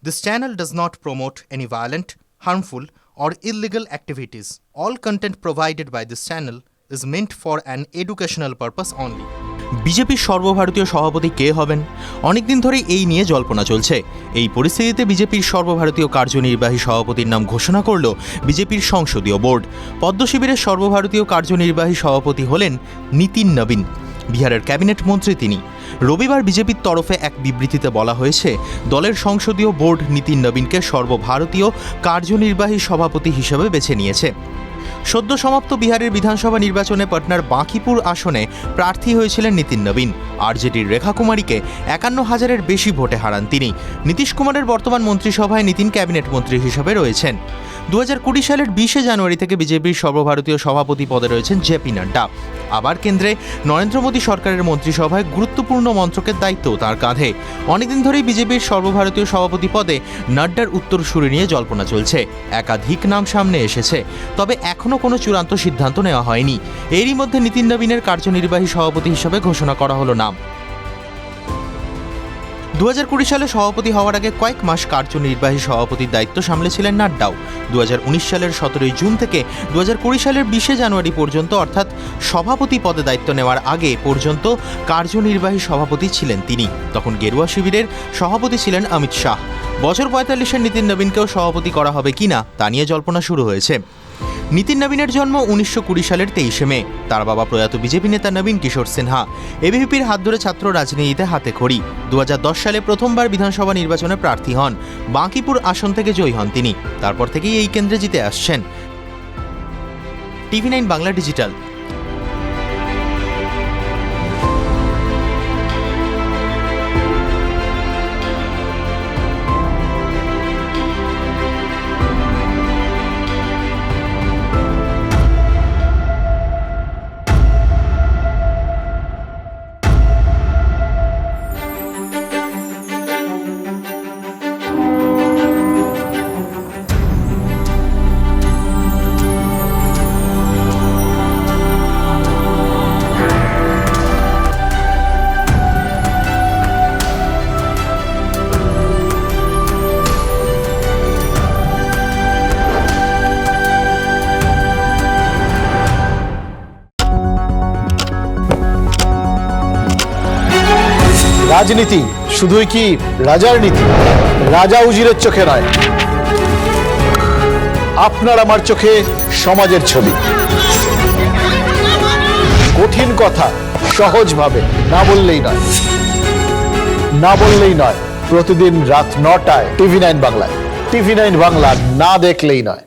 This channel does not promote any violent, harmful, or illegal activities. All content provided by this channel is meant for an educational purpose only. বিজেপির সর্বভারতীয় সভাপতি কে হবেন? অনেকদিন ধরে এই নিয়ে জল্পনা চলছে। এই পরিস্থিতিতে বিজেপির সর্বভারতীয় কার্যনির্বাহী সভাপতির নাম ঘোষণা করল বিজেপির সংসদীয় বোর্ড। পদ্ম শিবিরের সর্বভারতীয় কার্যনির্বাহী সভাপতি হলেন নীতিন নবীন। বিহারের ক্যাবিনেট মন্ত্রী তিনি। রবিবার বিজেপির তরফে এক বিবৃতিতে বলা হয়েছে, দলের সংসদীয় বোর্ড নীতিন নবীনকে সর্বভারতীয় কার্যনির্বাহী সভাপতি হিসেবে বেছে নিয়েছে। সদ্য সমাপ্ত বিহারের বিধানসভা নির্বাচনে পাটনার বাঁকিপুর আসনে প্রার্থী হয়েছিলেন নীতিন নবীন। আরজেডির রেখা কুমারীকে 51,000-এর বেশি ভোটে হারান তিনি। নীতিশ কুমারের বর্তমান মন্ত্রিসভায় নীতিন ক্যাবিনেট মন্ত্রী হিসেবে রয়েছেন। 2020 সালের 20 জানুয়ারি থেকে বিজেপির সর্বভারতীয় সভাপতি পদে রয়েছেন জেপি নাড্ডা। আবার কেন্দ্রে নরেন্দ্র মোদী সরকারের মন্ত্রিসভায় গুরুত্বপূর্ণ মন্ত্রকের দায়িত্ব তাঁর কাঁধে। অনেকদিন ধরেই বিজেপির সর্বভারতীয় সভাপতি পদে নাড্ডার উত্তরসূরি নিয়ে জল্পনা চলছে। একাধিক নাম সামনে এসেছে, তবে এখনও কোনো চূড়ান্ত সিদ্ধান্ত নেওয়া হয়নি। এরই মধ্যে নীতিন নবীনের কার্যনির্বাহী সভাপতি হিসেবে ঘোষণা করা হলো নাম। 2020 সালে সভাপতি হওয়ার আগে কয়েক মাস কার্যনির্বাহী সভাপতির দায়িত্ব সামলেছিলেন নাড্ডাও। 2019 সালের 17 জুন থেকে 2020 সালের 20 জানুয়ারি পর্যন্ত, অর্থাৎ সভাপতি পদে দায়িত্ব নেওয়ার আগে পর্যন্ত কার্যনির্বাহী সভাপতি ছিলেন তিনি। তখন গেরুয়া শিবিরের সভাপতি ছিলেন অমিত শাহ। বছর 45-এর নীতিন নবীনকেও সভাপতি করা হবে কিনা তা নিয়ে জল্পনা শুরু হয়েছে। নীতিন নবীনের জন্ম 1920 সালের 23 মে। তার বাবা প্রয়াত বিজেপি নেতা নবীন কিশোর সিনহা। এবিভিপির হাত ধরে ছাত্র রাজনীতিতে হাতে খড়ি। 2010 সালে প্রথমবার বিধানসভা নির্বাচনে প্রার্থী হন। বাঁকিপুর আসন থেকে জয়ী হন তিনি। তারপর থেকেই এই কেন্দ্রে জিতে আসছেন। TV9 Bangla digital. রাজনীতি শুধুই কি রাজার নীতি? রাজা উজিরের চোখে নয়, আপনার আমার চোখে সমাজের ছবি। কঠিন কথা সহজভাবে না বললেই নয়। প্রতিদিন রাত 9টায় TV9 বাংলায়। TV9 বাংলা না দেখলেই নয়।